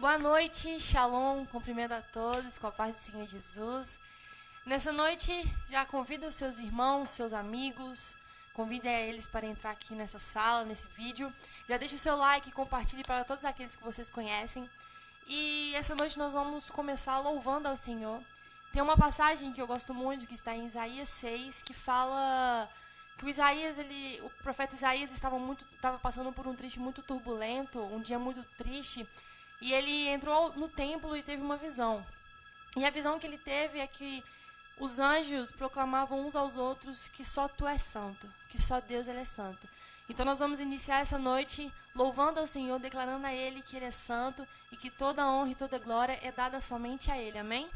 Boa noite, Shalom, cumprimento a todos com a paz do Senhor Jesus. Nessa noite, já convida os seus irmãos, seus amigos, convide a eles para entrar aqui nessa sala, nesse vídeo. Já deixa o seu like e compartilhe para todos aqueles que vocês conhecem. E essa noite nós vamos começar louvando ao Senhor. Tem uma passagem que eu gosto muito, que está em Isaías 6, que fala que o profeta Isaías estava passando por um trecho muito turbulento, um dia muito triste, e ele entrou no templo e teve uma visão. E a visão que ele teve é que os anjos proclamavam uns aos outros que só tu és santo, que só Deus ele é santo. Então nós vamos iniciar essa noite louvando ao Senhor, declarando a Ele que Ele é santo e que toda honra e toda glória é dada somente a Ele. Amém?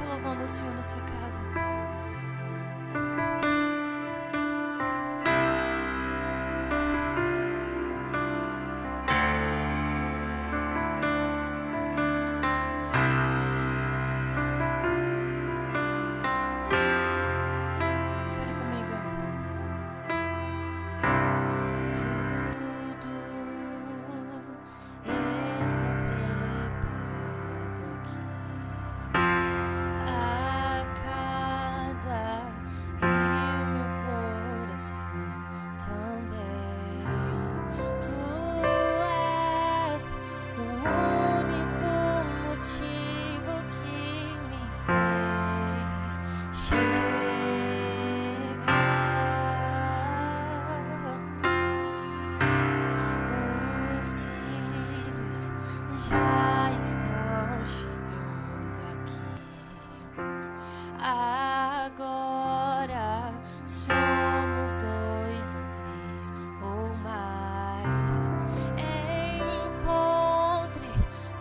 Louvando o Senhor na sua casa. Declare comigo. Tudo está preparado aqui. A casa e o meu coração também. Tu és o único motivo que me fez chegar. Os filhos já estão chegando aqui. Agora somos 2 ou 3 ou mais. Encontre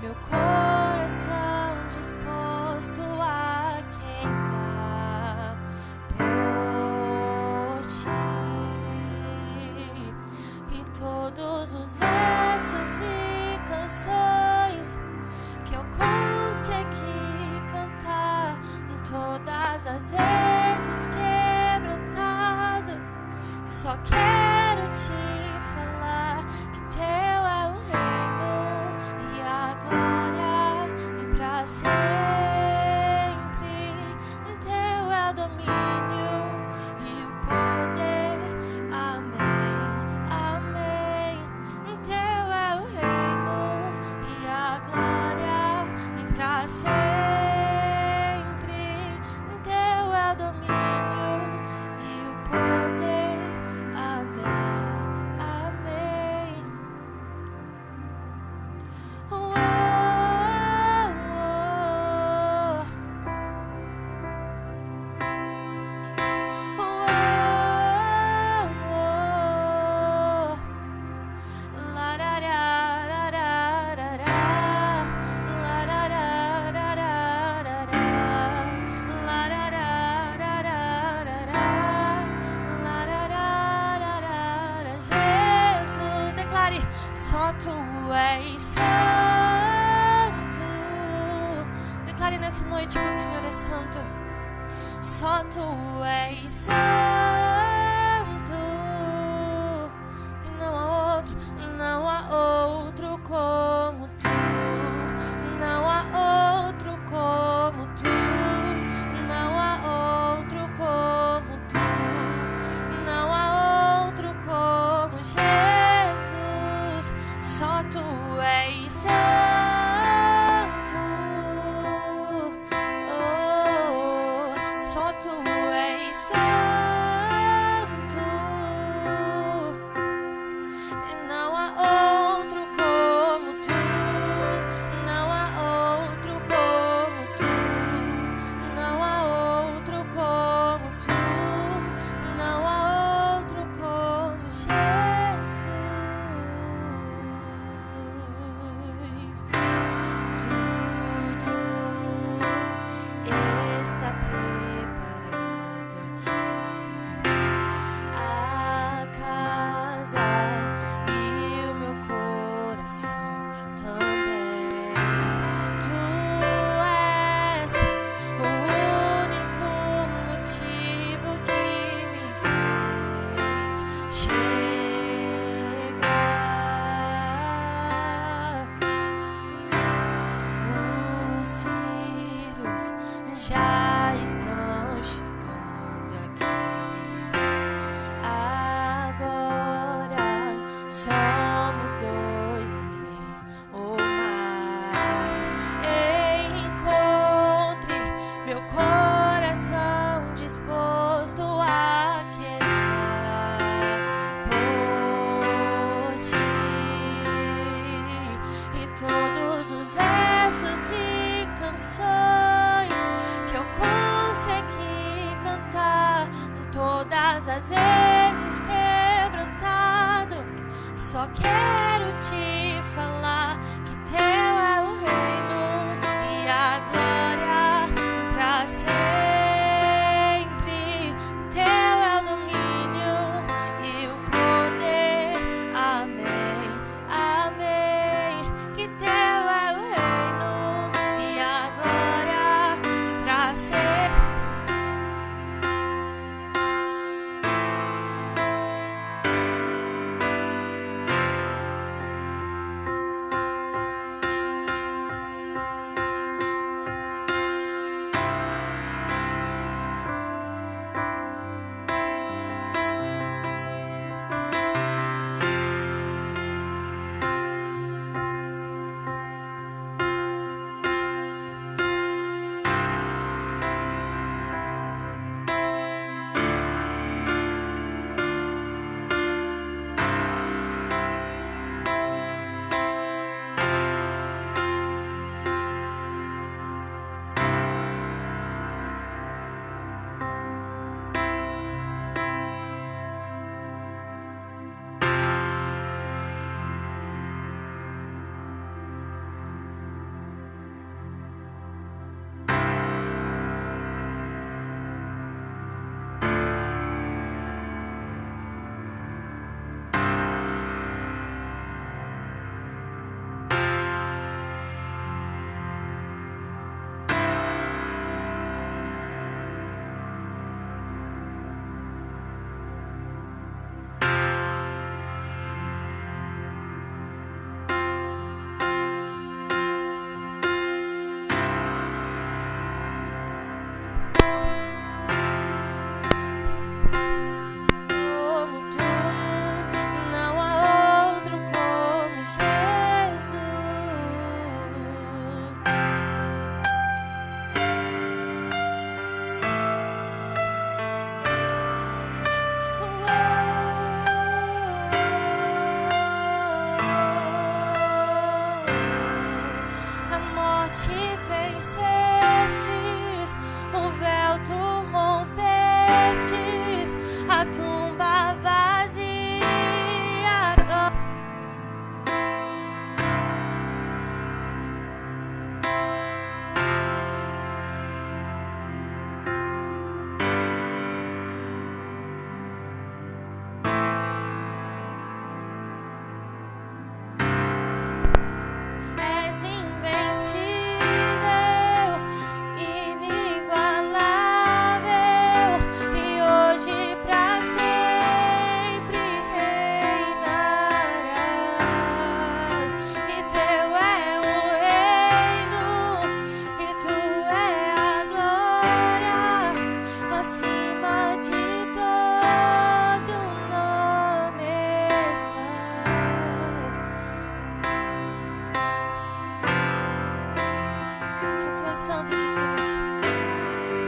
meu coração disposto a queimar por ti. E todos os versos e canções que eu consegui cantar, todas as vezes quebrantado, só quero te falar que teu é o reino e a glória pra sempre. Teu é o domínio e o poder. Amém, amém. Teu é o reino e a glória pra sempre. Teu é o domínio e o poder. Amém, amém. Oh, oh, oh. Oh, oh, oh. La ra ra ra ra ra ra. La ra ra ra ra ra ra. La ra ra ra ra ra ra. La ra ra ra ra ra. Jesus, declare: só tu és santo. Declare nessa noite que o Senhor é santo. Só tu és santo. E não há outro como tu. Não há outro como tu. Não há outro como tu. Não há outro como Jesus. Só tu és santo. Oh, só tu és santo. já estão chegando aqui. Agora somos 2 ou 3 ou mais. Encontre meu coração disposto a queimar por ti. E todos os versos e canções que eu consegui cantar, todas as vezes quebrantado, só quero te falar que teu é o reino e a glória pra sempre. Teu é o domínio e o poder. Amém, amém. Que teu é o reino e a glória pra sempre. Como tu, não há outro como Jesus. A morte vencestes, o véu tu rompestes, a tumba vazia. És invencível, inigualável, e hoje pra sempre reinarás. E teu é o reino, e tu é a glória, acima de todo nome estás. Só tu és santo, Jesus.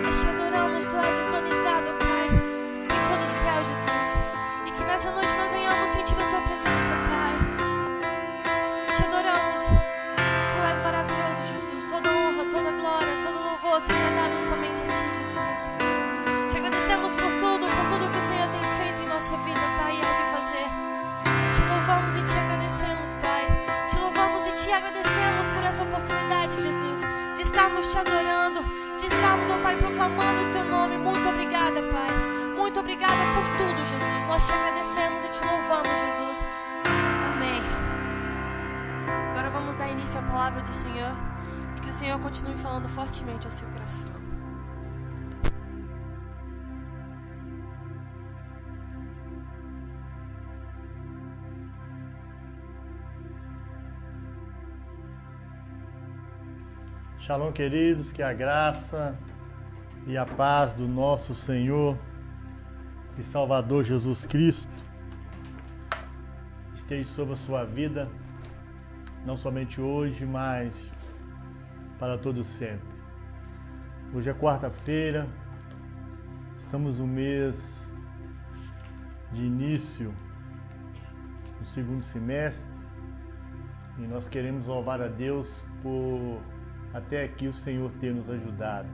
Nós te adoramos, tu és entronizado, Pai, em todo o céu, Jesus. E que nessa noite nós venhamos sentir a tua presença, Pai. Te adoramos, tu és maravilhoso, Jesus. Toda honra, toda glória, todo louvor seja dado somente a ti, Jesus. Te agradecemos por tudo que o Senhor tem feito em nossa vida, Pai, e há de fazer. Te louvamos e te agradecemos, Pai. Te louvamos e te agradecemos por essa oportunidade, Jesus, de estarmos te adorando, de estarmos, ó Pai, proclamando o teu nome. Muito obrigada, Pai. Muito obrigada por tudo, Jesus. Nós te agradecemos e te louvamos, Jesus. Amém. Agora vamos dar início à palavra do Senhor e que o Senhor continue falando fortemente ao seu coração. Shalom, queridos, que a graça E a paz do nosso Senhor e Salvador Jesus Cristo esteja sobre a sua vida, não somente hoje, mas para todo sempre. Hoje é quarta-feira, estamos no mês de início do segundo semestre e nós queremos louvar a Deus por até aqui o Senhor ter nos ajudado.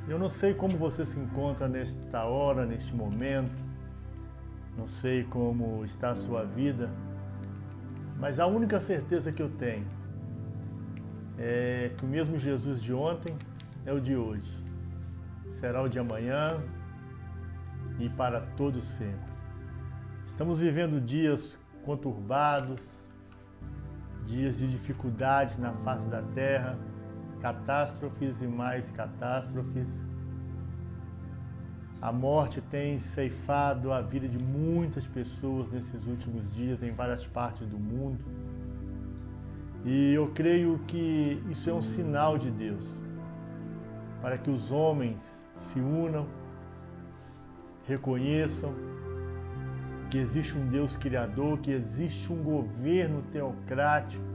Eu não sei como você se encontra nesta hora, neste momento, não sei como está a sua vida, mas a única certeza que eu tenho é que o mesmo Jesus de ontem é o de hoje, será o de amanhã e para todo sempre. Estamos vivendo dias conturbados, dias de dificuldades na face da terra, catástrofes e mais catástrofes. A morte tem ceifado a vida de muitas pessoas nesses últimos dias em várias partes do mundo. E eu creio que isso é um sinal de Deus, para que os homens se unam, reconheçam que existe um Deus criador, que existe um governo teocrático,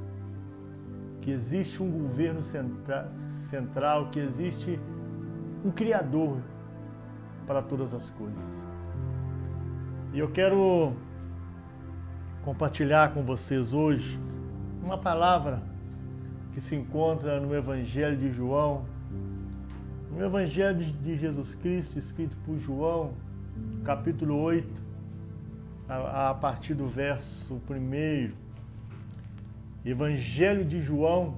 que existe um governo central, que existe um Criador para todas as coisas. E eu quero compartilhar com vocês hoje uma palavra que se encontra no Evangelho de João, no Evangelho de Jesus Cristo, escrito por João, capítulo 8, a partir do verso 1. Evangelho de João,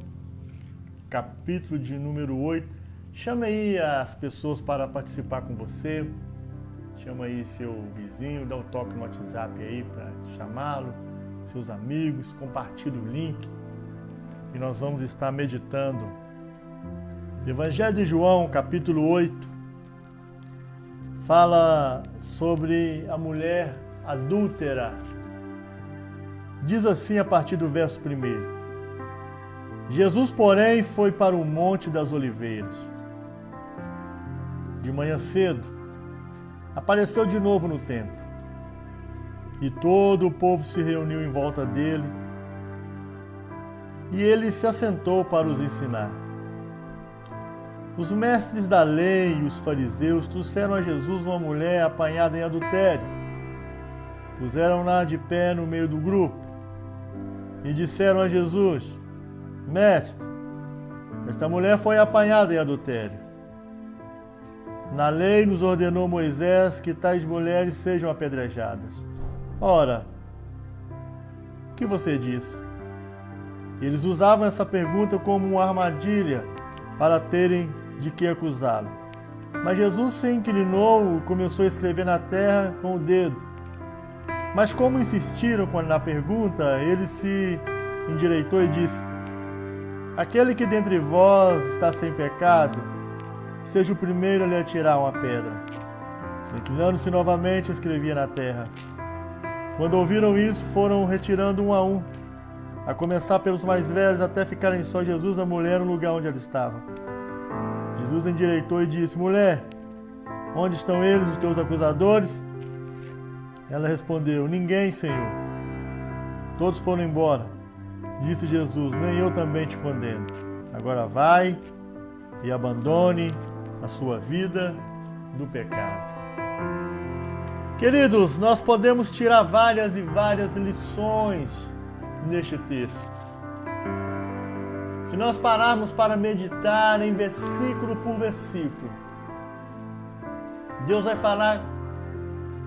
capítulo de número 8. Chama aí as pessoas para participar com você. Chama aí seu vizinho, dá um toque no WhatsApp aí para chamá-lo, seus amigos, compartilha o link e nós vamos estar meditando. Evangelho de João, capítulo 8, fala sobre a mulher adúltera. Diz assim a partir do verso 1. Jesus, porém, foi para o Monte das Oliveiras. De manhã cedo, apareceu de novo no templo, e todo o povo se reuniu em volta dele, e ele se assentou para os ensinar. Os mestres da lei e os fariseus trouxeram a Jesus uma mulher apanhada em adultério. Puseram-na de pé no meio do grupo e disseram a Jesus: Mestre, esta mulher foi apanhada em adultério. Na lei nos ordenou Moisés que tais mulheres sejam apedrejadas. Ora, o que você diz? Eles usavam essa pergunta como uma armadilha para terem de que acusá-lo. Mas Jesus se inclinou e começou a escrever na terra com o dedo. Mas como insistiram na pergunta, ele se endireitou e disse: Aquele que dentre vós está sem pecado, seja o primeiro a lhe atirar uma pedra. Inclinando-se novamente, escrevia na terra. Quando ouviram isso, foram retirando um, a começar pelos mais velhos, até ficarem só Jesus e a mulher no lugar onde ela estava. Jesus endireitou e disse: Mulher, onde estão eles, os teus acusadores? Ela respondeu: Ninguém, Senhor. Todos foram embora. Disse Jesus: Nem eu também te condeno. Agora vai e abandone a sua vida do pecado. Queridos, nós podemos tirar várias e várias lições neste texto. Se nós pararmos para meditar em versículo por versículo, Deus vai falar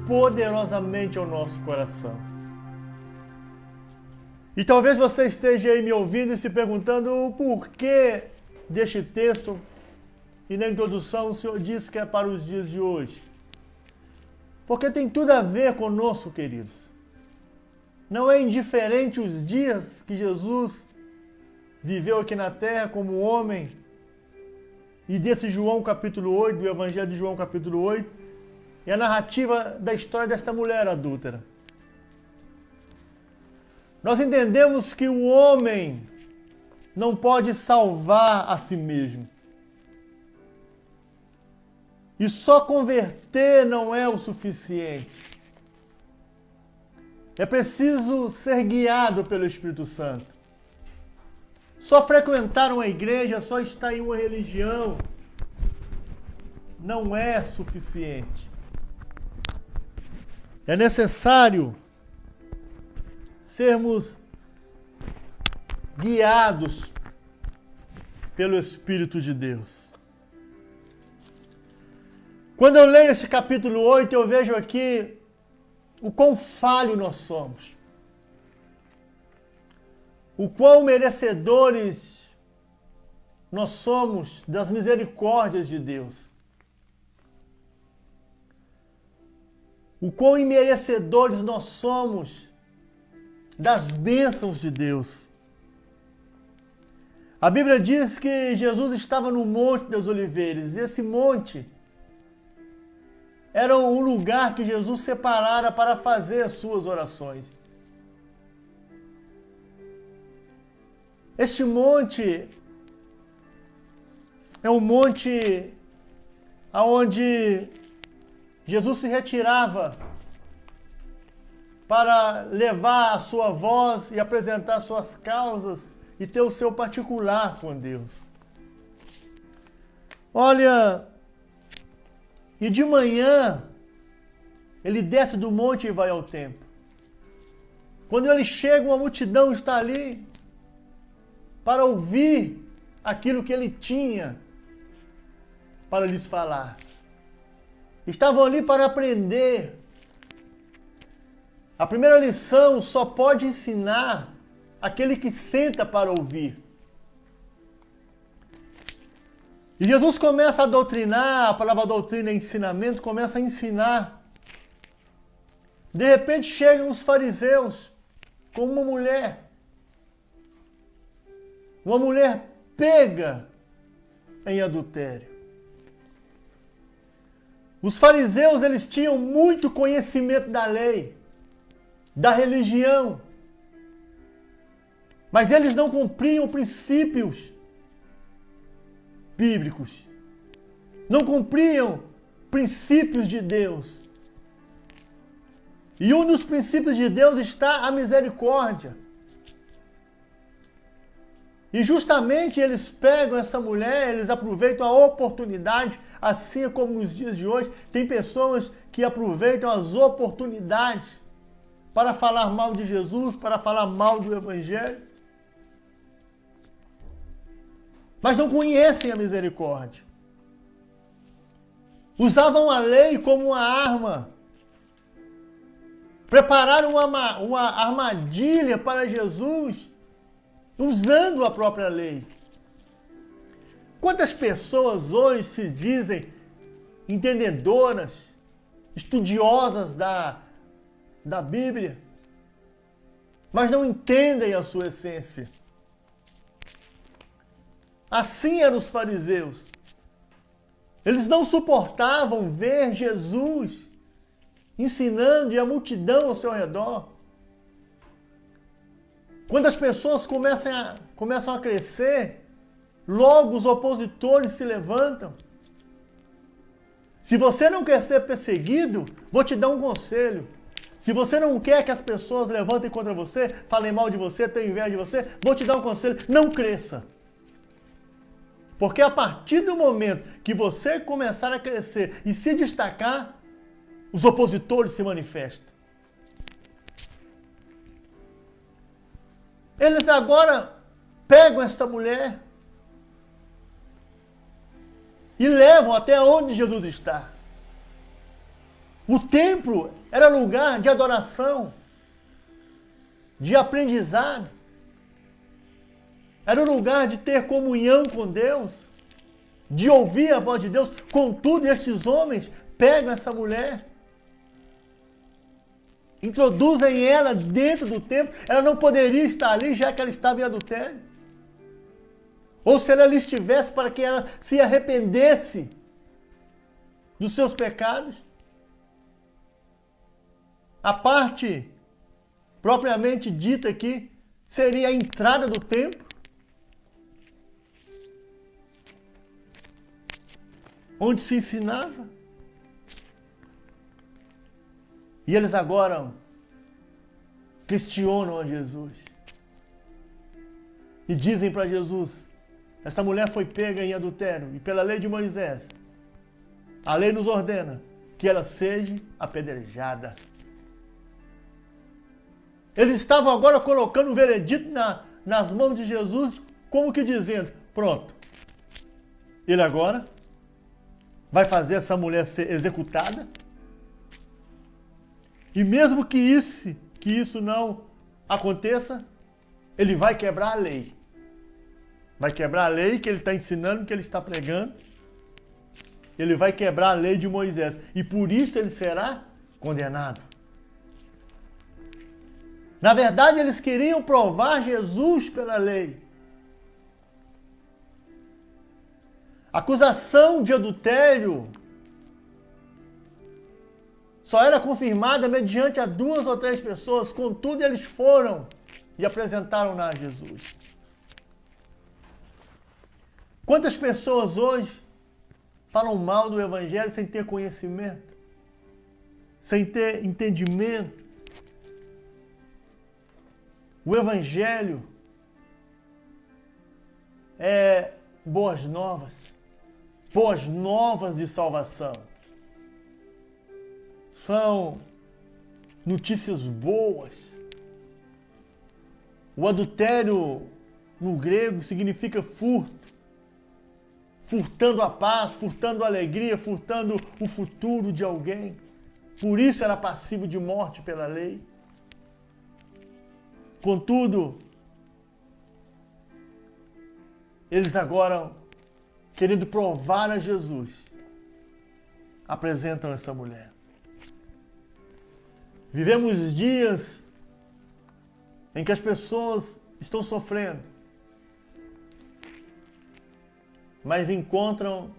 poderosamente ao nosso coração. E talvez você esteja aí me ouvindo e se perguntando o porquê deste texto, e na introdução o Senhor diz que é para os dias de hoje. Porque tem tudo a ver conosco, queridos. Não é indiferente os dias que Jesus viveu aqui na terra como homem, e desse João capítulo 8, do Evangelho de João capítulo 8, é a narrativa da história desta mulher adúltera. Nós entendemos que o homem não pode salvar a si mesmo. E só converter não é o suficiente. É preciso ser guiado pelo Espírito Santo. Só frequentar uma igreja, só estar em uma religião, não é suficiente. É necessário sermos guiados pelo Espírito de Deus. Quando eu leio esse capítulo 8, eu vejo aqui o quão falho nós somos. O quão merecedores nós somos das misericórdias de Deus. O quão imerecedores nós somos das bênçãos de Deus. A Bíblia diz que Jesus estava no Monte das Oliveiras, e esse monte era um lugar que Jesus separara para fazer as suas orações. Este monte é um monte aonde Jesus se retirava para levar a sua voz e apresentar suas causas e ter o seu particular com Deus. Olha, e de manhã ele desce do monte e vai ao templo. Quando ele chega, uma multidão está ali para ouvir aquilo que ele tinha para lhes falar. Estavam ali para aprender. A primeira lição só pode ensinar aquele que senta para ouvir. E Jesus começa a doutrinar, a palavra doutrina é ensinamento, começa a ensinar. De repente chegam os fariseus com uma mulher pega em adultério. Os fariseus, eles tinham muito conhecimento da lei, da religião, mas eles não cumpriam princípios bíblicos, não cumpriam princípios de Deus. E um dos princípios de Deus está a misericórdia. E justamente eles pegam essa mulher, eles aproveitam a oportunidade, assim como nos dias de hoje, tem pessoas que aproveitam as oportunidades para falar mal de Jesus, para falar mal do Evangelho, mas não conhecem a misericórdia. Usavam a lei como uma arma, prepararam uma armadilha para Jesus, usando a própria lei. Quantas pessoas hoje se dizem entendedoras, estudiosas da Bíblia, mas não entendem a sua essência. Assim eram os fariseus. Eles não suportavam ver Jesus ensinando e a multidão ao seu redor. Quando as pessoas começam a crescer, logo os opositores se levantam. Se você não quer ser perseguido, vou te dar um conselho. Se você não quer que as pessoas levantem contra você, falem mal de você, tenham inveja de você, vou te dar um conselho. Não cresça. Porque a partir do momento que você começar a crescer e se destacar, os opositores se manifestam. Eles agora pegam esta mulher e levam até onde Jesus está. O templo era lugar de adoração, de aprendizado. Era um lugar de ter comunhão com Deus, de ouvir a voz de Deus. Contudo, estes homens pegam essa mulher, introduzem ela dentro do templo. Ela não poderia estar ali, já que ela estava em adultério. Ou se ela ali estivesse, para que ela se arrependesse dos seus pecados. A parte propriamente dita aqui seria a entrada do templo. onde se ensinava. E eles agora questionam a Jesus. E dizem para Jesus, essa mulher foi pega em adultério, e pela lei de Moisés, a lei nos ordena que ela seja apedrejada. Eles estavam agora colocando o veredito nas mãos de Jesus, como que dizendo, pronto, ele agora vai fazer essa mulher ser executada, e mesmo que isso não aconteça, ele vai quebrar a lei. Vai quebrar a lei que ele está ensinando, que ele está pregando. Ele vai quebrar a lei de Moisés. E por isso ele será condenado. Na verdade, eles queriam provar Jesus pela lei. A acusação de adultério só era confirmada mediante a 2 ou 3 pessoas. Contudo, eles foram e apresentaram-na a Jesus. Quantas pessoas hoje falam mal do Evangelho sem ter conhecimento, sem ter entendimento? O Evangelho é boas novas de salvação. São notícias boas. O adultério no grego significa furto. Furtando a paz, furtando a alegria, furtando o futuro de alguém. Por isso era passivo de morte pela lei. Contudo, eles agora, querendo provar a Jesus, apresentam essa mulher. Vivemos dias em que as pessoas estão sofrendo, mas se encontram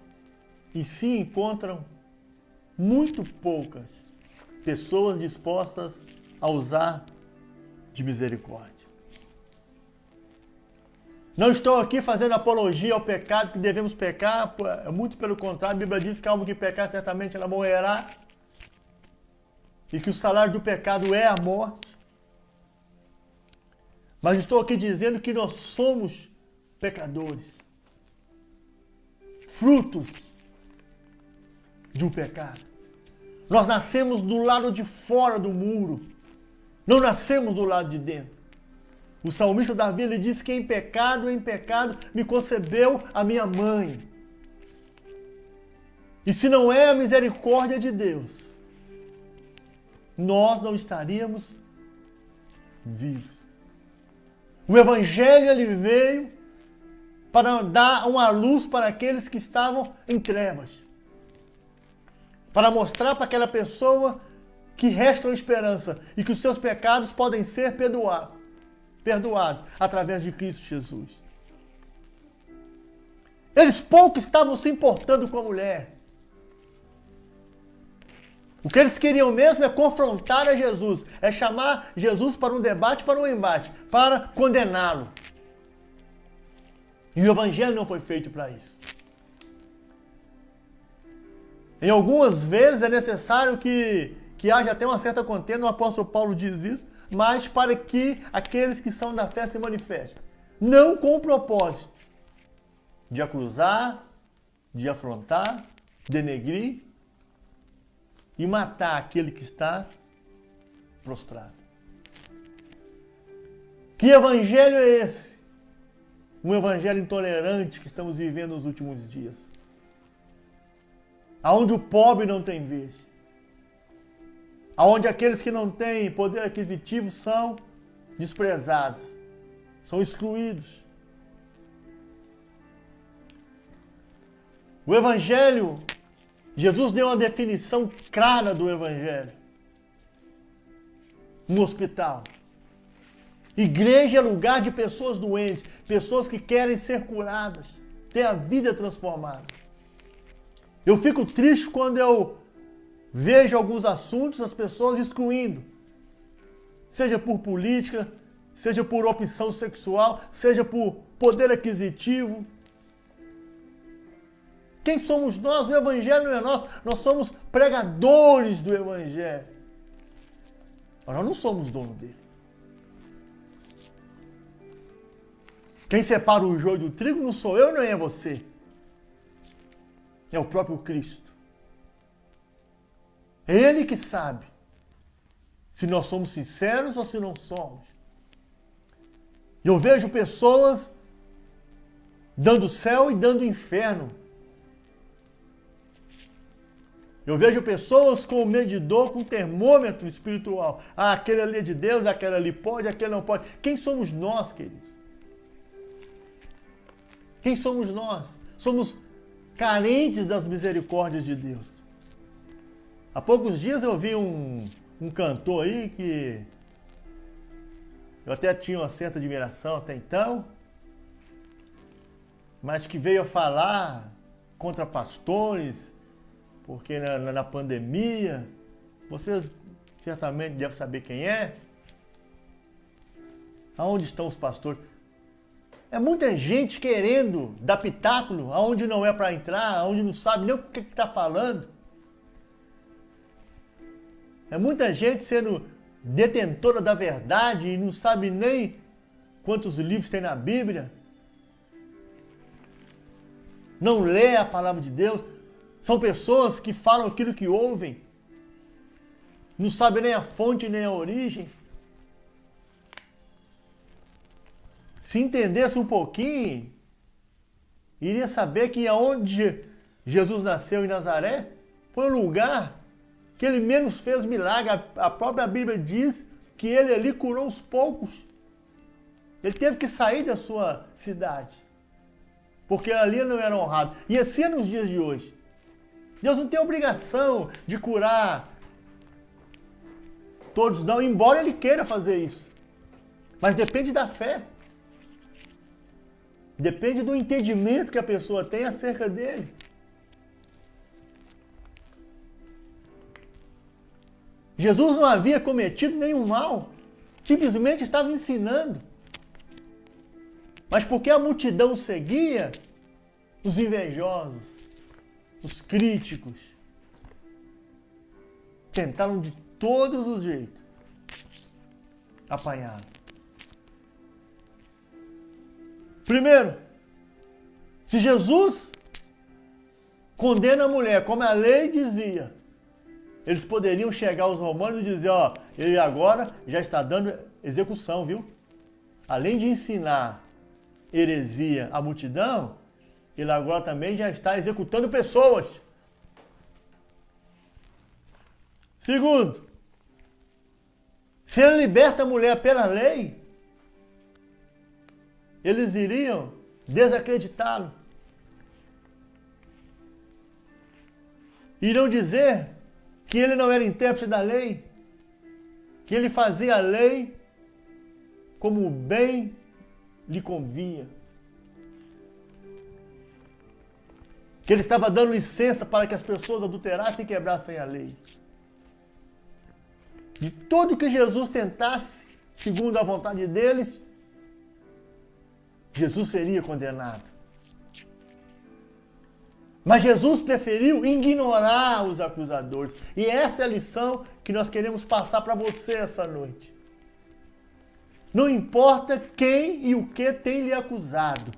muito poucas pessoas dispostas a usar de misericórdia. Não estou aqui fazendo apologia ao pecado, que devemos pecar, muito pelo contrário, a Bíblia diz que algo que pecar certamente ela morrerá, e que o salário do pecado é a morte. Mas estou aqui dizendo que nós somos pecadores, frutos de um pecado. Nós nascemos do lado de fora do muro, não nascemos do lado de dentro. O salmista Davi, ele diz que em pecado me concebeu a minha mãe. E se não é a misericórdia de Deus, nós não estaríamos vivos. O Evangelho, ele veio para dar uma luz para aqueles que estavam em trevas. Para mostrar para aquela pessoa que resta uma esperança e que os seus pecados podem ser perdoados através de Cristo Jesus. Eles pouco estavam se importando com a mulher. O que eles queriam mesmo é confrontar a Jesus, é chamar Jesus para um debate, para um embate, para condená-lo. E o Evangelho não foi feito para isso. Em algumas vezes é necessário que haja até uma certa contenda, o apóstolo Paulo diz isso, mas para que aqueles que são da fé se manifestem. Não com o propósito de acusar, de afrontar, denegrir e matar aquele que está prostrado. Que evangelho é esse? Um evangelho intolerante que estamos vivendo nos últimos dias. Aonde o pobre não tem vez. Aonde aqueles que não têm poder aquisitivo são desprezados, são excluídos. O Evangelho, Jesus deu uma definição clara do Evangelho. Um hospital. Igreja é lugar de pessoas doentes, pessoas que querem ser curadas, ter a vida transformada. Eu fico triste quando eu vejo alguns assuntos as pessoas excluindo, seja por política, seja por opção sexual, seja por poder aquisitivo. Quem somos nós? O Evangelho não é nosso. Nós somos pregadores do Evangelho. Mas nós não somos dono dele. Quem separa o joio do trigo não sou eu, nem é você. É o próprio Cristo. É Ele que sabe se nós somos sinceros ou se não somos. Eu vejo pessoas dando céu e dando inferno. Eu vejo pessoas com medidor, com termômetro espiritual. Ah, aquele ali é de Deus, aquele ali pode, aquele não pode. Quem somos nós, queridos? Quem somos nós? Somos carentes das misericórdias de Deus. Há poucos dias eu vi um cantor aí que eu até tinha uma certa admiração até então, mas que veio a falar contra pastores, porque na pandemia, você certamente deve saber quem é. Aonde estão os pastores? É muita gente querendo dar pitáculo aonde não é para entrar, aonde não sabe nem o que está falando. É muita gente sendo detentora da verdade e não sabe nem quantos livros tem na Bíblia. Não lê a palavra de Deus. São pessoas que falam aquilo que ouvem. Não sabem nem a fonte nem a origem. Se entendesse um pouquinho, iria saber que aonde Jesus nasceu, em Nazaré, foi o lugar que ele menos fez milagre. A própria Bíblia diz que ele ali curou os poucos. Ele teve que sair da sua cidade, porque ali não era honrado. E assim é nos dias de hoje. Deus não tem obrigação de curar todos, não, embora Ele queira fazer isso. Mas depende da fé. Depende do entendimento que a pessoa tem acerca dele. Jesus não havia cometido nenhum mal. Simplesmente estava ensinando. Mas porque a multidão seguia, os invejosos, os críticos, tentaram de todos os jeitos apanhá-lo. Primeiro, se Jesus condena a mulher, como a lei dizia, eles poderiam chegar aos romanos e dizer, ó, ele agora já está dando execução, viu? Além de ensinar heresia à multidão, ele agora também já está executando pessoas. Segundo, se ele liberta a mulher pela lei, eles iriam desacreditá-lo. Iriam dizer que ele não era intérprete da lei, que ele fazia a lei como bem lhe convinha, que ele estava dando licença para que as pessoas adulterassem e quebrassem a lei. De tudo que Jesus tentasse, segundo a vontade deles, Jesus seria condenado. Mas Jesus preferiu ignorar os acusadores. E essa é a lição que nós queremos passar para você essa noite. Não importa quem e o que tem lhe acusado,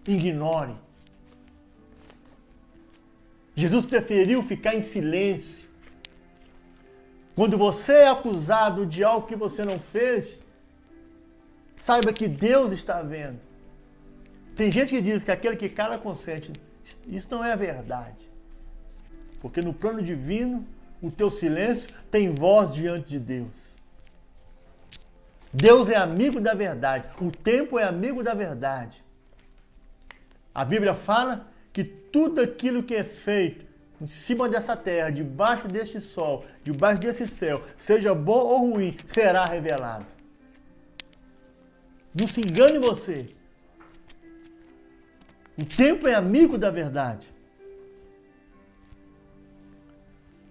ignore. Jesus preferiu ficar em silêncio. Quando você é acusado de algo que você não fez, saiba que Deus está vendo. Tem gente que diz que aquele que cala consente. Isso não é verdade. Porque no plano divino, o teu silêncio tem voz diante de Deus. Deus é amigo da verdade. O tempo é amigo da verdade. A Bíblia fala que tudo aquilo que é feito em cima dessa terra, debaixo deste sol, debaixo desse céu, seja bom ou ruim, será revelado. Não se engane você. O tempo é amigo da verdade.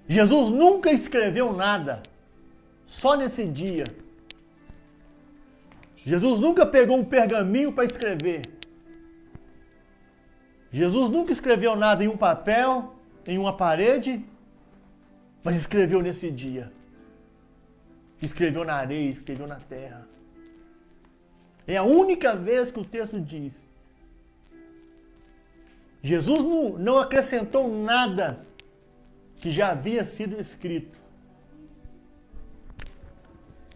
Jesus nunca escreveu nada, só nesse dia. Jesus nunca pegou um pergaminho para escrever. Jesus nunca escreveu nada em um papel, em uma parede, mas escreveu nesse dia. Escreveu na areia, escreveu na terra. É a única vez que o texto diz. Jesus não acrescentou nada que já havia sido escrito.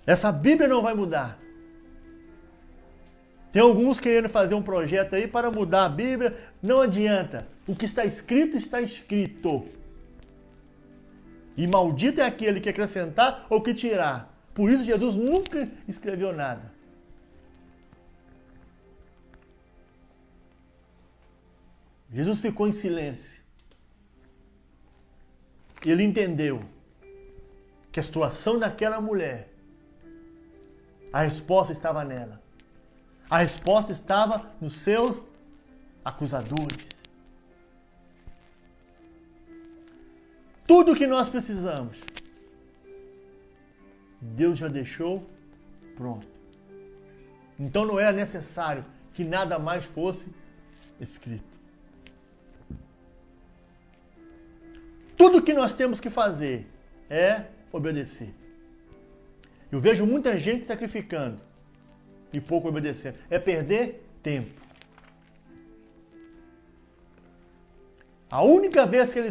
Essa Bíblia não vai mudar. Tem alguns querendo fazer um projeto aí para mudar a Bíblia. Não adianta. O que está escrito, está escrito. E maldito é aquele que acrescentar ou que tirar. Por isso Jesus nunca escreveu nada. Jesus ficou em silêncio. Ele entendeu que a situação daquela mulher, a resposta estava nela. A resposta estava nos seus acusadores. Tudo o que nós precisamos, Deus já deixou pronto. Então não era necessário que nada mais fosse escrito. Tudo o que nós temos que fazer é obedecer. Eu vejo muita gente sacrificando e pouco obedecendo. É perder tempo. A única vez que ele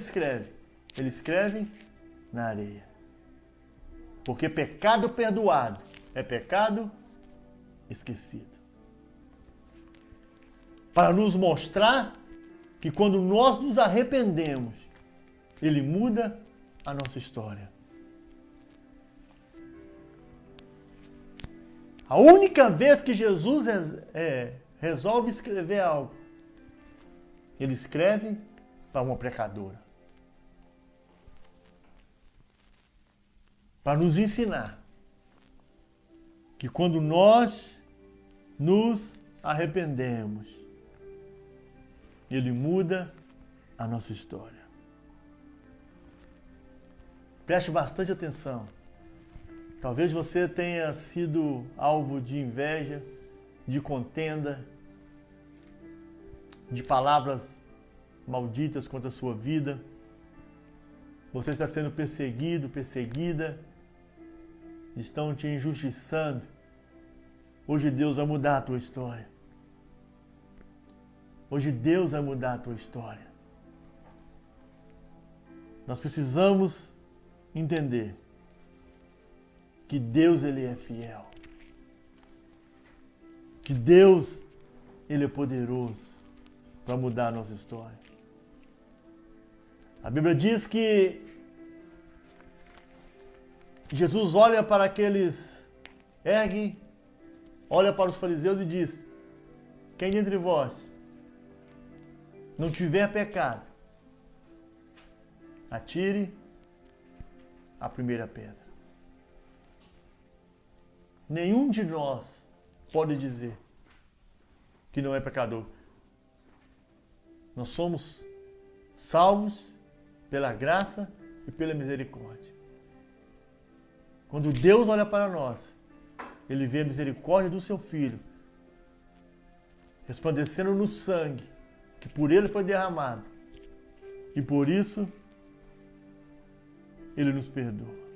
escreve na areia. Porque pecado perdoado é pecado esquecido. Para nos mostrar que quando nós nos arrependemos, ele muda a nossa história. A única vez que Jesus resolve escrever algo, ele escreve para uma pecadora. Para nos ensinar que quando nós nos arrependemos, ele muda a nossa história. Preste bastante atenção. Talvez você tenha sido alvo de inveja, de contenda, de palavras malditas contra a sua vida. Você está sendo perseguido, perseguida. Estão te injustiçando. Hoje Deus vai mudar a tua história. Hoje Deus vai mudar a tua história. Nós precisamos entender que Deus, ele é fiel. Que Deus, ele é poderoso para mudar a nossa história. A Bíblia diz que Jesus olha para olha para os fariseus e diz: quem dentre vós não tiver pecado, atire a primeira pedra. Nenhum de nós pode dizer que não é pecador. Nós somos salvos pela graça e pela misericórdia. Quando Deus olha para nós, ele vê a misericórdia do seu Filho, resplandecendo no sangue, que por ele foi derramado. E por isso, ele nos perdoa.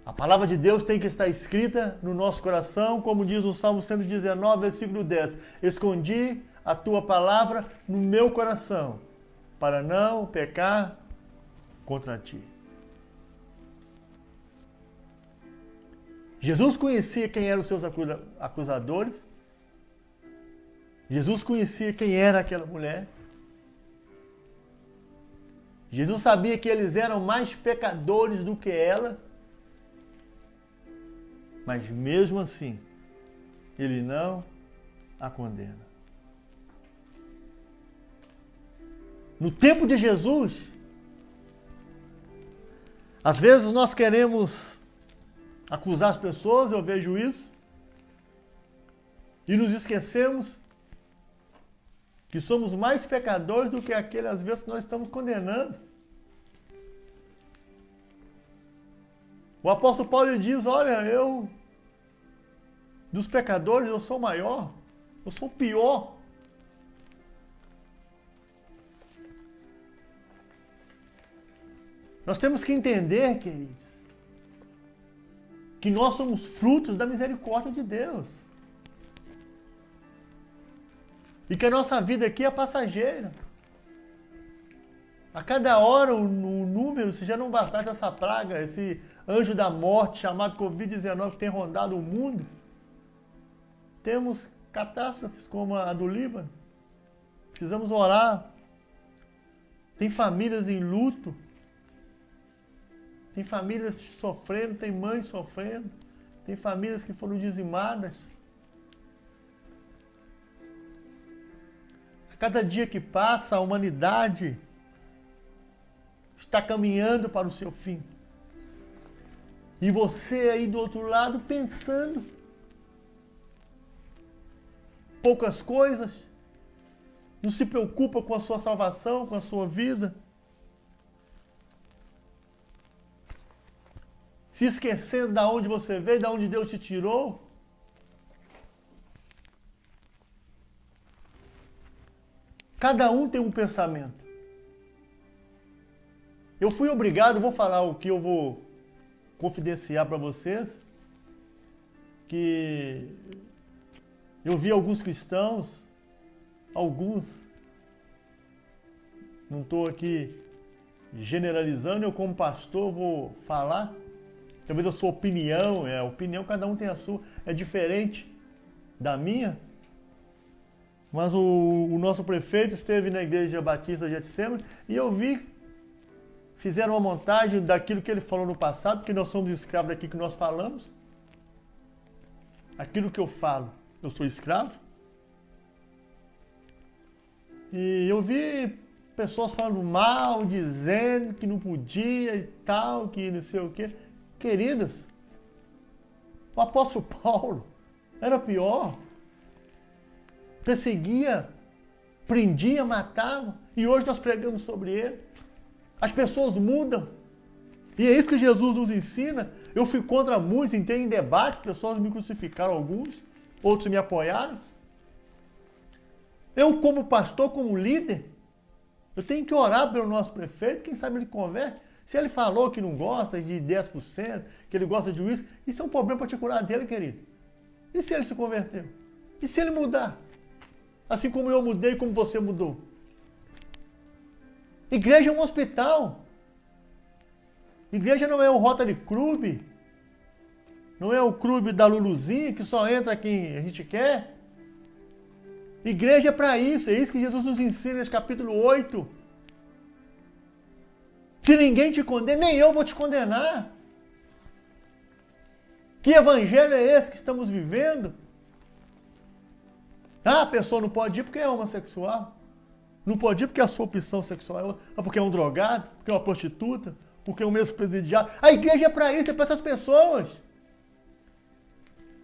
A palavra de Deus tem que estar escrita no nosso coração, como diz o Salmo 119, versículo 10. Escondi a tua palavra no meu coração, para não pecar contra ti. Jesus conhecia quem eram os seus acusadores. Jesus conhecia quem era aquela mulher. Jesus sabia que eles eram mais pecadores do que ela. Mas mesmo assim, ele não a condena. No tempo de Jesus, às vezes nós queremos acusar as pessoas, eu vejo isso, e nos esquecemos que somos mais pecadores do que aquele, às vezes, que nós estamos condenando. O apóstolo Paulo diz: olha, dos pecadores eu sou o maior, eu sou o pior. Nós temos que entender, queridos, que nós somos frutos da misericórdia de Deus. E que a nossa vida aqui é passageira. A cada hora o número, se já não bastasse essa praga, esse anjo da morte chamado Covid-19 que tem rondado o mundo, temos catástrofes como a do Líbano. Precisamos orar. Tem famílias em luto. Tem famílias sofrendo, tem mães sofrendo. Tem famílias que foram dizimadas. A cada dia que passa, a humanidade está caminhando para o seu fim. E você aí do outro lado pensando poucas coisas, não se preocupa com a sua salvação, com a sua vida. Se esquecendo de onde você veio, de onde Deus te tirou. Cada um tem um pensamento. Eu fui obrigado, vou falar o que eu vou confidenciar para vocês, que eu vi alguns cristãos, não estou aqui generalizando, eu como pastor vou falar, talvez a sua opinião, cada um tem a sua, é diferente da minha, mas o nosso prefeito esteve na Igreja Batista de Getsemane e eu vi, fizeram uma montagem daquilo que ele falou no passado, porque nós somos escravos daquilo que nós falamos. Aquilo que eu falo, eu sou escravo. E eu vi pessoas falando mal, dizendo que não podia e tal, que não sei o quê. Queridas, o apóstolo Paulo era pior. Perseguia, prendia, matava. E hoje nós pregamos sobre ele. As pessoas mudam. E é isso que Jesus nos ensina. Eu fui contra muitos, entrei em debate, pessoas me crucificaram alguns, outros me apoiaram. Eu, como pastor, como líder, eu tenho que orar pelo nosso prefeito, quem sabe ele converte. Se ele falou que não gosta de 10%, que ele gosta de uísque, isso é um problema particular dele, querido. E se ele se converteu? E se ele mudar? Assim como eu mudei, como você mudou. Igreja é um hospital. Igreja não é o Rotary Club. Não é o clube da Luluzinha que só entra quem a gente quer. Igreja é para isso. É isso que Jesus nos ensina nesse capítulo 8. Se ninguém te condena, nem eu vou te condenar. Que evangelho é esse que estamos vivendo? Ah, a pessoa não pode ir porque é homossexual. Não pode ir porque é a sua opção sexual. Porque é um drogado, porque é uma prostituta, porque é um mesmo presidiário. A igreja é para isso, é para essas pessoas.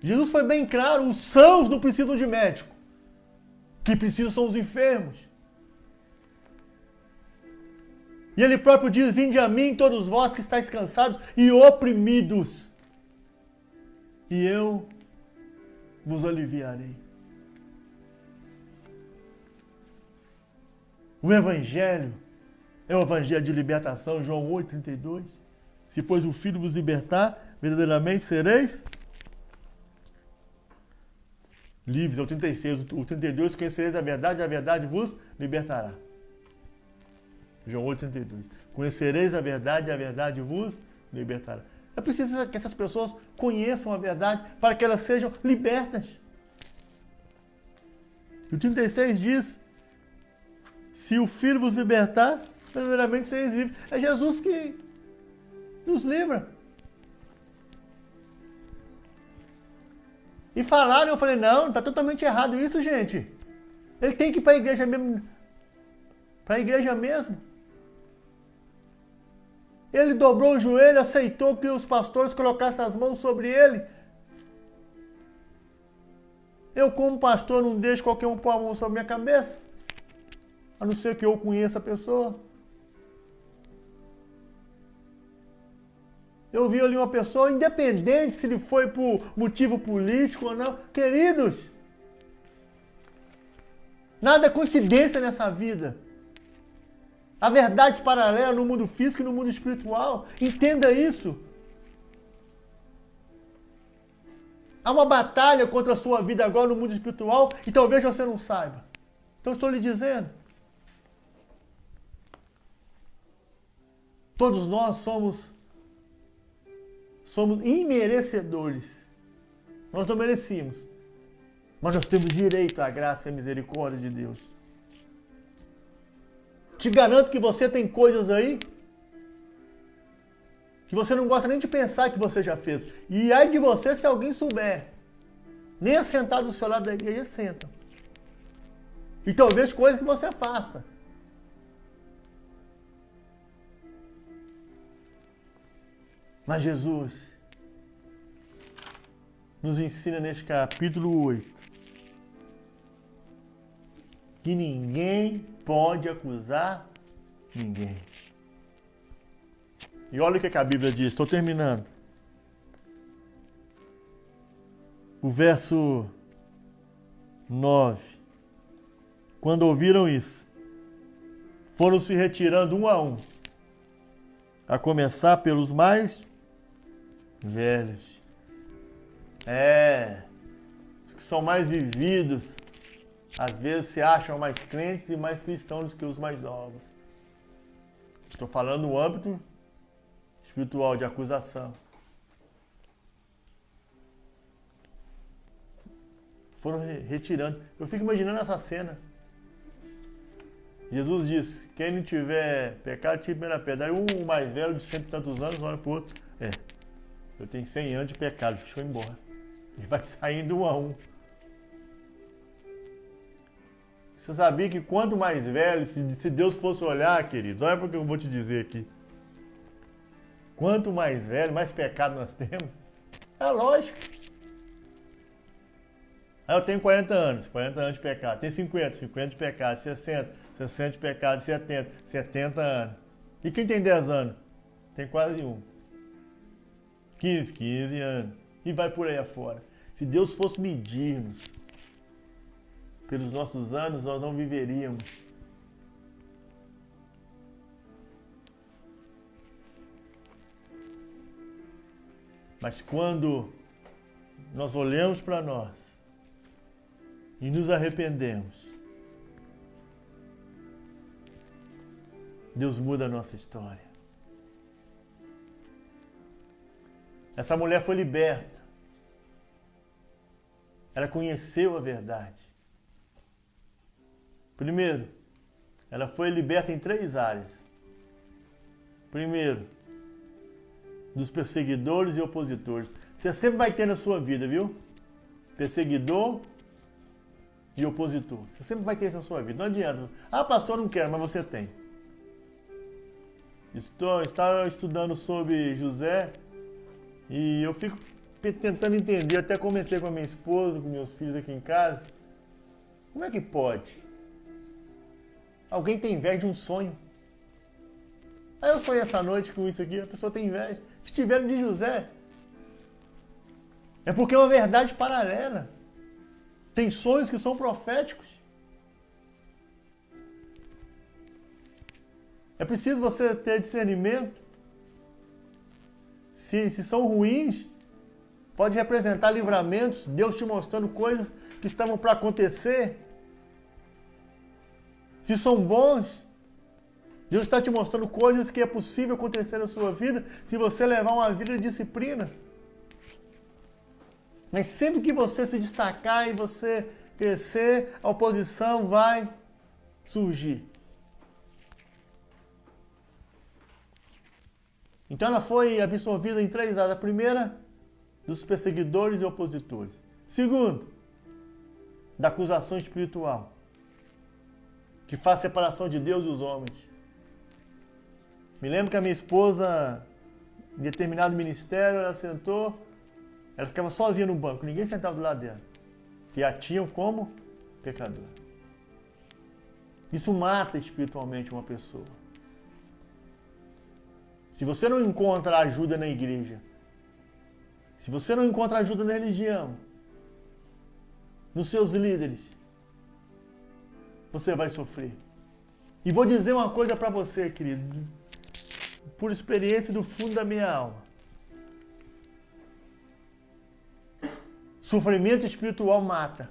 Jesus foi bem claro, os sãos não precisam de médico. Que precisam são os enfermos. E ele próprio diz, vinde a mim todos vós que estáis cansados e oprimidos, e eu vos aliviarei. O Evangelho é o Evangelho de libertação, João 8,32. Se pois o Filho vos libertar, verdadeiramente sereis livres. É o 36. O 32, conhecereis a verdade vos libertará. João 8,32. Conhecereis a verdade vos libertará. É preciso que essas pessoas conheçam a verdade para que elas sejam libertas. O 36 diz, se o Filho vos libertar, verdadeiramente sereis livres. É Jesus que nos livra. E falaram, eu falei, não, está totalmente errado isso, gente. Ele tem que ir para a igreja mesmo. Para a igreja mesmo. Ele dobrou o joelho, aceitou que os pastores colocassem as mãos sobre ele. Eu, como pastor, não deixo qualquer um pôr a mão sobre a minha cabeça. A não ser que eu conheça a pessoa. Eu vi ali uma pessoa, independente se ele foi por motivo político ou não. Queridos, nada é coincidência nessa vida. Há verdades paralelas no mundo físico e no mundo espiritual. Entenda isso. Há uma batalha contra a sua vida agora no mundo espiritual e talvez você não saiba. Então estou lhe dizendo. Todos nós somos imerecedores. Nós não merecíamos. Mas nós temos direito à graça e à misericórdia de Deus. Te garanto que você tem coisas aí que você não gosta nem de pensar que você já fez. E ai de você se alguém souber. Nem assentado do seu lado da igreja sentam. E talvez coisas que você faça. Mas Jesus nos ensina neste capítulo 8 que ninguém pode acusar ninguém. E olha o que a Bíblia diz, estou terminando. O verso 9. Quando ouviram isso, foram se retirando um a um, a começar pelos mais velhos. Os que são mais vividos, às vezes se acham mais crentes e mais cristãos do que os mais novos. Estou falando no âmbito espiritual de acusação. Foram retirando. Eu fico imaginando essa cena. Jesus disse, quem não tiver pecado, tire a primeira pedra. Aí o mais velho de 100 e tantos anos olha para o outro. Eu tenho 100 anos de pecado, deixa eu ir embora. E vai saindo um a um. Você sabia que quanto mais velho, se Deus fosse olhar, queridos, olha para o que eu vou te dizer aqui. Quanto mais velho, mais pecado nós temos. É lógico. Aí eu tenho 40 anos de pecado. Tem 50 de pecado. 60 de pecado. 70 anos. E quem tem 10 anos? Tem quase um. 15 anos. E vai por aí afora. Se Deus fosse medir-nos pelos nossos anos, nós não viveríamos. Mas quando nós olhamos para nós e nos arrependemos, Deus muda a nossa história. Essa mulher foi liberta. Ela conheceu a verdade. Primeiro, ela foi liberta em 3 áreas. Primeiro, dos perseguidores e opositores. Você sempre vai ter na sua vida, viu? Perseguidor e opositor. Você sempre vai ter isso na sua vida. Não adianta. Ah, pastor, não quero, mas você tem. Estava estudando sobre José e eu fico tentando entender, até comentei com a minha esposa, com meus filhos aqui em casa. Como é que pode? Alguém tem inveja de um sonho. Aí eu sonhei essa noite com isso aqui, a pessoa tem inveja. Se tiver de José, é porque é uma verdade paralela. Tem sonhos que são proféticos. É preciso você ter discernimento. Se são ruins, pode representar livramentos, Deus te mostrando coisas que estavam para acontecer. Se são bons, Deus está te mostrando coisas que é possível acontecer na sua vida se você levar uma vida de disciplina. Mas sempre que você se destacar e você crescer, a oposição vai surgir. Então ela foi absorvida em 3 áreas. A primeira, dos perseguidores e opositores. Segundo, da acusação espiritual, que faz separação de Deus e dos homens. Me lembro que a minha esposa, em determinado ministério, ela sentou, ela ficava sozinha no banco, ninguém sentava do lado dela. E a tinham como pecadora. Isso mata espiritualmente uma pessoa. Se você não encontra ajuda na igreja, se você não encontra ajuda na religião, nos seus líderes, você vai sofrer. E vou dizer uma coisa para você, querido, por experiência do fundo da minha alma. Sofrimento espiritual mata.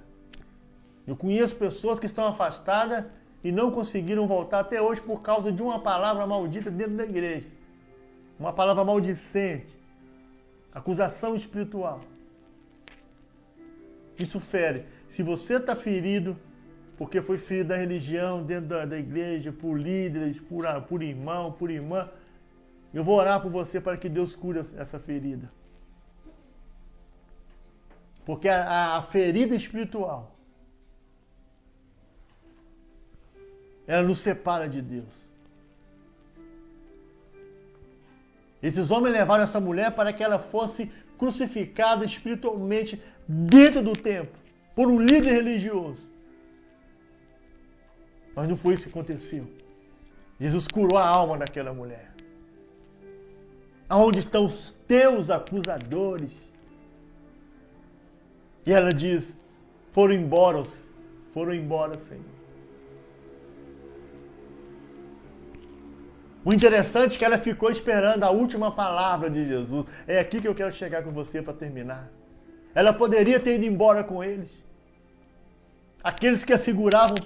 Eu conheço pessoas que estão afastadas e não conseguiram voltar até hoje por causa de uma palavra maldita dentro da igreja. Uma palavra maldicente. Acusação espiritual. Isso fere. Se você está ferido, porque foi ferido da religião, dentro da igreja, por líderes, por irmão, por irmã, eu vou orar por você para que Deus cure essa ferida. Porque a ferida espiritual, ela nos separa de Deus. Esses homens levaram essa mulher para que ela fosse crucificada espiritualmente dentro do templo, por um líder religioso. Mas não foi isso que aconteceu. Jesus curou a alma daquela mulher. Aonde estão os teus acusadores? E ela diz, foram embora, Senhor. O interessante é que ela ficou esperando a última palavra de Jesus. É aqui que eu quero chegar com você para terminar. Ela poderia ter ido embora com eles. Aqueles que a seguravam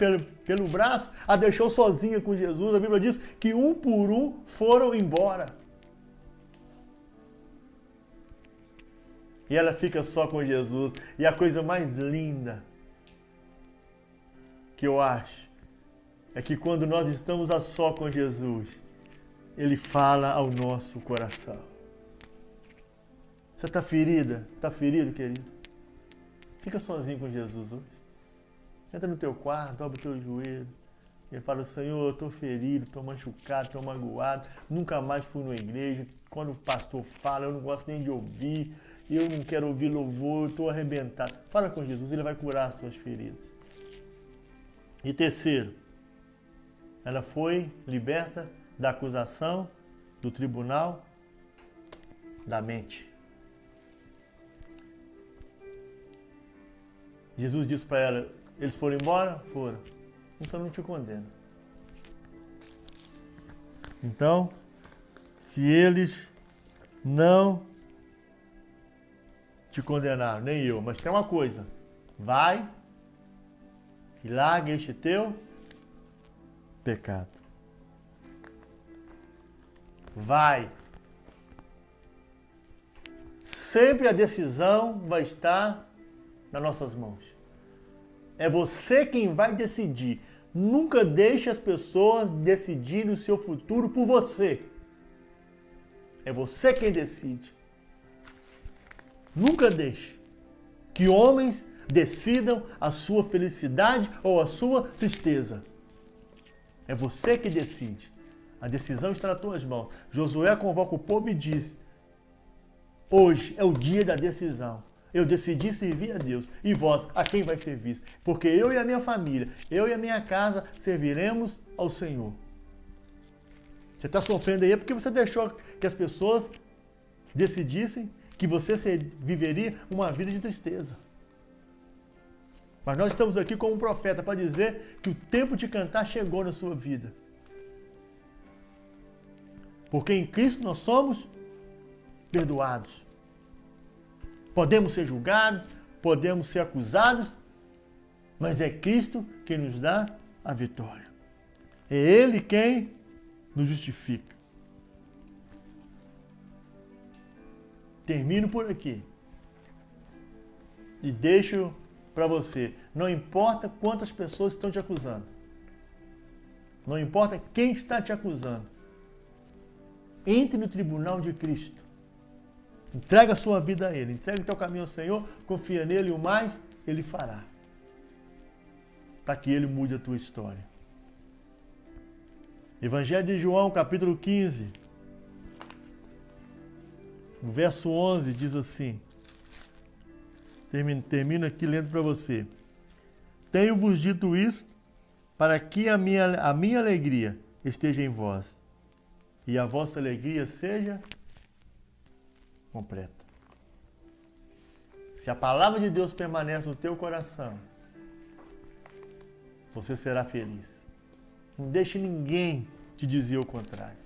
pelo braço, a deixou sozinha com Jesus. A Bíblia diz que um por um foram embora. E ela fica só com Jesus. E a coisa mais linda que eu acho é que quando nós estamos a só com Jesus, Ele fala ao nosso coração. Você está ferida? Está ferido, querido? Fica sozinho com Jesus hoje. Entra no teu quarto, dobra o teu joelho. E fala, Senhor, eu estou ferido, estou machucado, estou magoado. Nunca mais fui numa igreja. Quando o pastor fala, eu não gosto nem de ouvir. Eu não quero ouvir louvor, eu estou arrebentado. Fala com Jesus, Ele vai curar as tuas feridas. E terceiro, ela foi liberta da acusação, do tribunal, da mente. Jesus disse para ela, eles foram embora? Foram. Então não te condeno. Então, se eles não te condenaram, nem eu, mas tem uma coisa, vai e larga este teu pecado. Vai. Sempre a decisão vai estar nas nossas mãos. É você quem vai decidir. Nunca deixe as pessoas decidirem o seu futuro por você. É você quem decide. Nunca deixe que homens decidam a sua felicidade ou a sua tristeza. É você que decide. A decisão está nas tuas mãos. Josué convoca o povo e diz, hoje é o dia da decisão. Eu decidi servir a Deus. E vós, a quem vai servir? Porque eu e a minha família, eu e a minha casa, serviremos ao Senhor. Você está sofrendo aí porque você deixou que as pessoas decidissem que você viveria uma vida de tristeza. Mas nós estamos aqui como um profeta para dizer que o tempo de cantar chegou na sua vida. Porque em Cristo nós somos perdoados. Podemos ser julgados, podemos ser acusados, mas é Cristo quem nos dá a vitória. É Ele quem nos justifica. Termino por aqui. E deixo para você. Não importa quantas pessoas estão te acusando. Não importa quem está te acusando. Entre no tribunal de Cristo. Entrega a sua vida a Ele. Entrega o teu caminho ao Senhor. Confia nele e o mais Ele fará. Para que Ele mude a tua história. Evangelho de João, capítulo 15. O verso 11 diz assim. Termino aqui lendo para você. Tenho-vos dito isso para que a minha alegria esteja em vós e a vossa alegria seja completa. Se a palavra de Deus permanece no teu coração, você será feliz. Não deixe ninguém te dizer o contrário.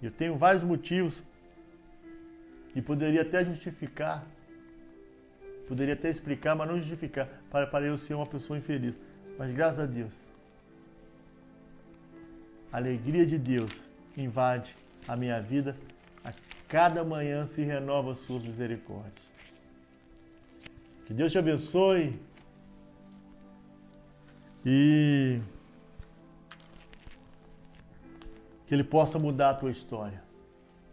Eu tenho vários motivos e poderia até justificar, poderia até explicar, mas não justificar, para eu ser uma pessoa infeliz. Mas graças a Deus, a alegria de Deus invade a minha vida. A cada manhã se renova as suas misericórdias. Que Deus te abençoe e que Ele possa mudar a tua história.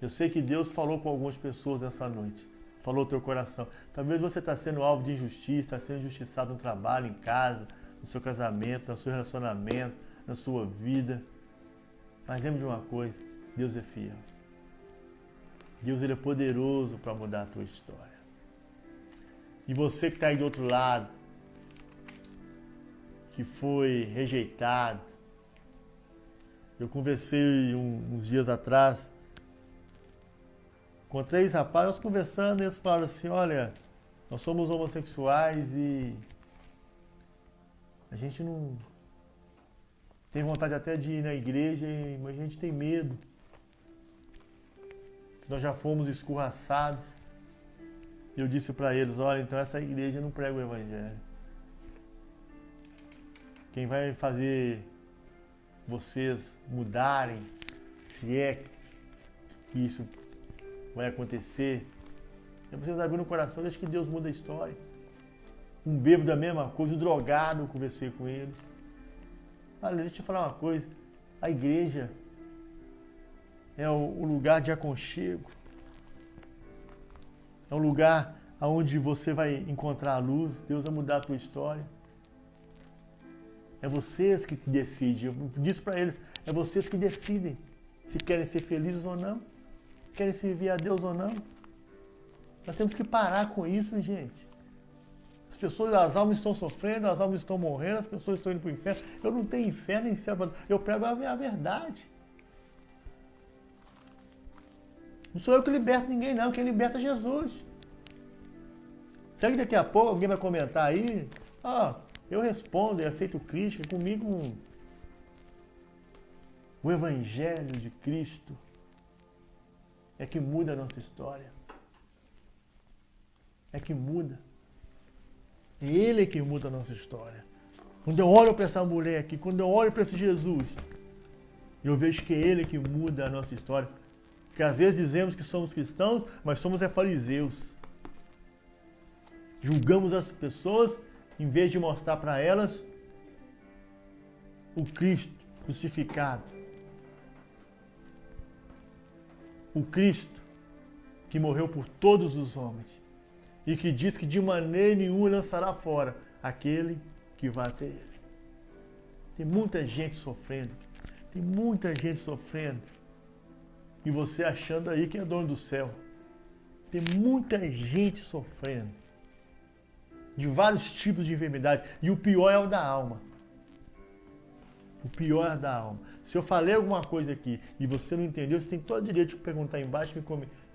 Eu sei que Deus falou com algumas pessoas nessa noite. Falou o teu coração. Talvez você está sendo alvo de injustiça, está sendo injustiçado no trabalho, em casa, no seu casamento, no seu relacionamento, na sua vida. Mas lembre de uma coisa, Deus é fiel. Deus, Ele é poderoso para mudar a tua história. E você que está aí do outro lado, que foi rejeitado. Eu conversei uns dias atrás com 3 rapazes, nós conversando, e eles falaram assim, olha, nós somos homossexuais e a gente não tem vontade até de ir na igreja, mas a gente tem medo. Nós já fomos escorraçados. Eu disse para eles, olha, então essa igreja não prega o evangelho. Quem vai fazer vocês mudarem, se é que isso vai acontecer, é vocês abrirem o coração, deixa que Deus muda a história. Um bêbado da mesma coisa, um drogado, eu conversei com eles. Olha, deixa eu te falar uma coisa, a igreja é o lugar de aconchego, é um lugar onde você vai encontrar a luz, Deus vai mudar a tua história. É vocês que decidem, eu disse para eles, é vocês que decidem se querem ser felizes ou não, querem servir a Deus ou não. Nós temos que parar com isso, gente. As pessoas, as almas estão sofrendo, as almas estão morrendo, as pessoas estão indo para o inferno. Eu não tenho inferno nem céu, eu prego a verdade. Não sou eu que liberto ninguém, não. Quem liberta é Jesus. Será que daqui a pouco alguém vai comentar aí? Eu respondo e aceito Cristo. Comigo, o Evangelho de Cristo é que muda a nossa história. É que muda. Ele é que muda a nossa história. Quando eu olho para essa mulher aqui, quando eu olho para esse Jesus, eu vejo que é Ele que muda a nossa história. Porque às vezes dizemos que somos cristãos, mas somos fariseus. Julgamos as pessoas em vez de mostrar para elas o Cristo crucificado. O Cristo que morreu por todos os homens e que diz que de maneira nenhuma lançará fora aquele que vai até Ele. Tem muita gente sofrendo. Tem muita gente sofrendo. E você achando aí que é dono do céu. Tem muita gente sofrendo. De vários tipos de enfermidade. E o pior é o da alma. O pior é o da alma. Se eu falei alguma coisa aqui e você não entendeu, você tem todo o direito de perguntar embaixo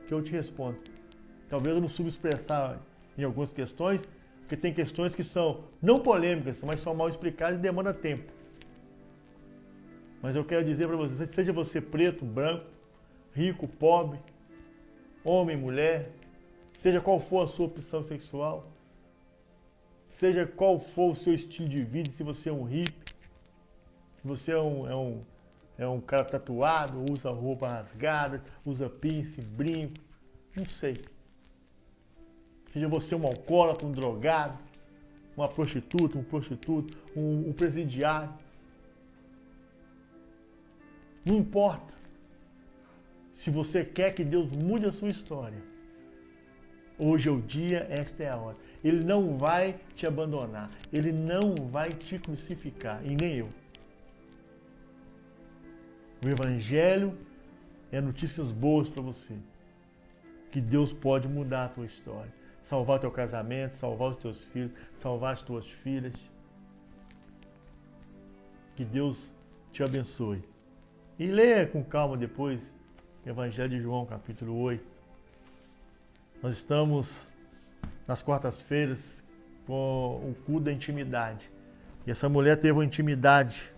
que eu te respondo. Talvez eu não soube expressar em algumas questões, porque tem questões que são não polêmicas, mas são mal explicadas e demandam tempo. Mas eu quero dizer para você, seja você preto, branco, rico, pobre, homem, mulher, seja qual for a sua opção sexual, seja qual for o seu estilo de vida, se você é um hippie, se você é um cara tatuado, usa roupa rasgada, usa piercing, brinco, não sei. Seja você um alcoólatra, um drogado, uma prostituta, um prostituto, um presidiário. Não importa. Se você quer que Deus mude a sua história, hoje é o dia, esta é a hora. Ele não vai te abandonar. Ele não vai te crucificar. E nem eu. O Evangelho é notícias boas para você. Que Deus pode mudar a tua história. Salvar teu casamento, salvar os teus filhos, salvar as tuas filhas. Que Deus te abençoe. E leia com calma depois o Evangelho de João, capítulo 8. Nós estamos nas quartas-feiras com o culto da intimidade. E essa mulher teve uma intimidade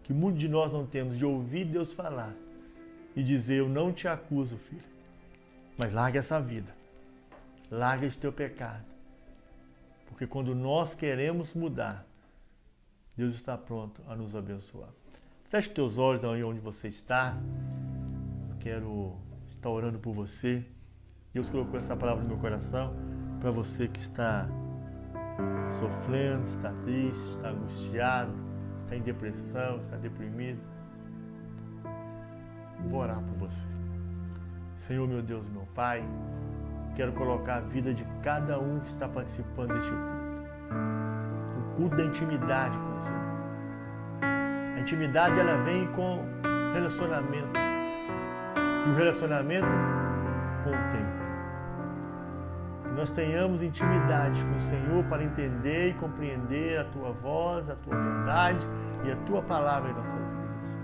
que muitos de nós não temos, de ouvir Deus falar e dizer: eu não te acuso, filho, mas larga essa vida, larga esse teu pecado. Porque quando nós queremos mudar, Deus está pronto a nos abençoar. Feche teus olhos aí onde você está. Eu quero estar orando por você. Deus colocou essa palavra no meu coração para você que está sofrendo, está triste, está angustiado, está em depressão, está deprimido. Vou orar por você. Senhor, meu Deus, meu Pai, quero colocar a vida de cada um que está participando deste culto. O culto da intimidade com o Senhor. A intimidade, ela vem com relacionamento. E o relacionamento com o tempo. Que nós tenhamos intimidade com o Senhor para entender e compreender a Tua voz, a Tua verdade e a Tua palavra em nossas vidas.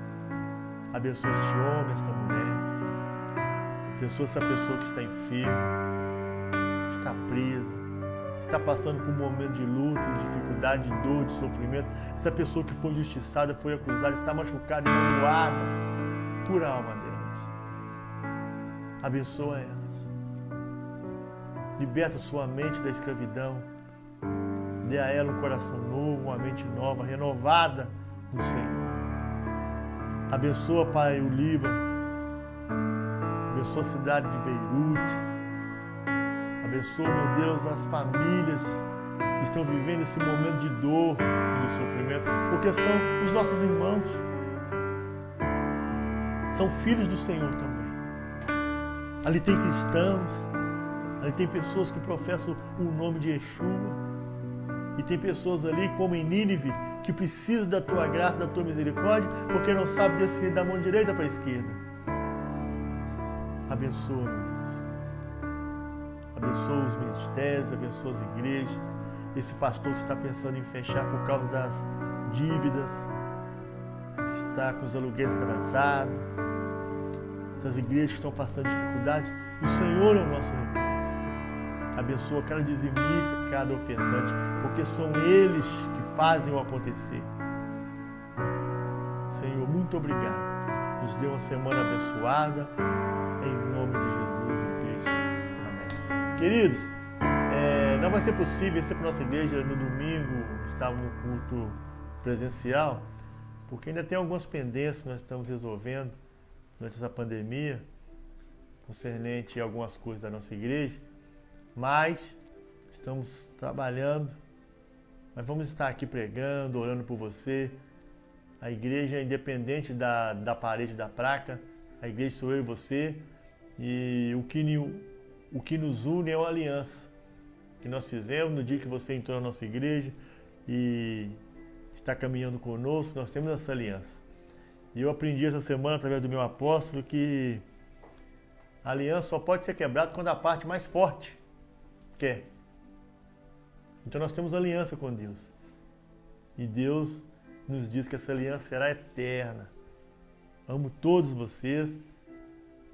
Abençoa este homem, esta mulher. Abençoa essa pessoa que está enferma, está presa, está passando por um momento de luta, de dificuldade, de dor, de sofrimento. Essa pessoa que foi injustiçada, foi acusada, está machucada e magoada. Cura a alma delas. Abençoa elas. Liberta sua mente da escravidão. Dê a ela um coração novo, uma mente nova, renovada no Senhor. Abençoa, Pai, o Líbano. Abençoa a cidade de Beirute. Abençoa, meu Deus, as famílias que estão vivendo esse momento de dor e de sofrimento, porque são os nossos irmãos. São filhos do Senhor também. Ali tem cristãos, ali tem pessoas que professam o nome de Yeshua. E tem pessoas ali, como em Nínive, que precisam da Tua graça, da Tua misericórdia, porque não sabem decidir da mão direita para a esquerda. Abençoa, meu Deus. Abençoa os ministérios, abençoa as igrejas. Esse pastor que está pensando em fechar por causa das dívidas, que está com os aluguéis atrasados, essas igrejas que estão passando dificuldade, o Senhor é o nosso recurso. Abençoa cada dizimista, cada ofertante, porque são eles que fazem o acontecer. Senhor, muito obrigado. Nos dê uma semana abençoada, em nome de Jesus e Cristo. Amém. Queridos, não vai ser possível ser para a nossa igreja no domingo, estar no culto presencial, porque ainda tem algumas pendências que nós estamos resolvendo durante essa pandemia, concernente a algumas coisas da nossa igreja, mas estamos trabalhando, mas vamos estar aqui pregando, orando por você. A igreja é independente da parede, da placa, a igreja sou eu e você, e o que nos une é uma aliança que nós fizemos no dia que você entrou na nossa igreja e está caminhando conosco. Nós temos essa aliança. E eu aprendi essa semana, através do meu apóstolo, que a aliança só pode ser quebrada quando a parte mais forte quer. Então nós temos aliança com Deus. E Deus nos diz que essa aliança será eterna. Amo todos vocês.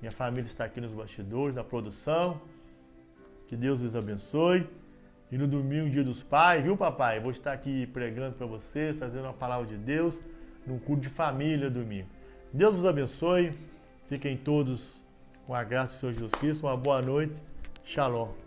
Minha família está aqui nos bastidores, na produção. Que Deus os abençoe. E no domingo, dia dos pais, viu, papai? Vou estar aqui pregando para vocês, trazendo uma palavra de Deus, num culto de família domingo. Deus os abençoe. Fiquem todos com a graça do Senhor Jesus Cristo. Uma boa noite. Shalom.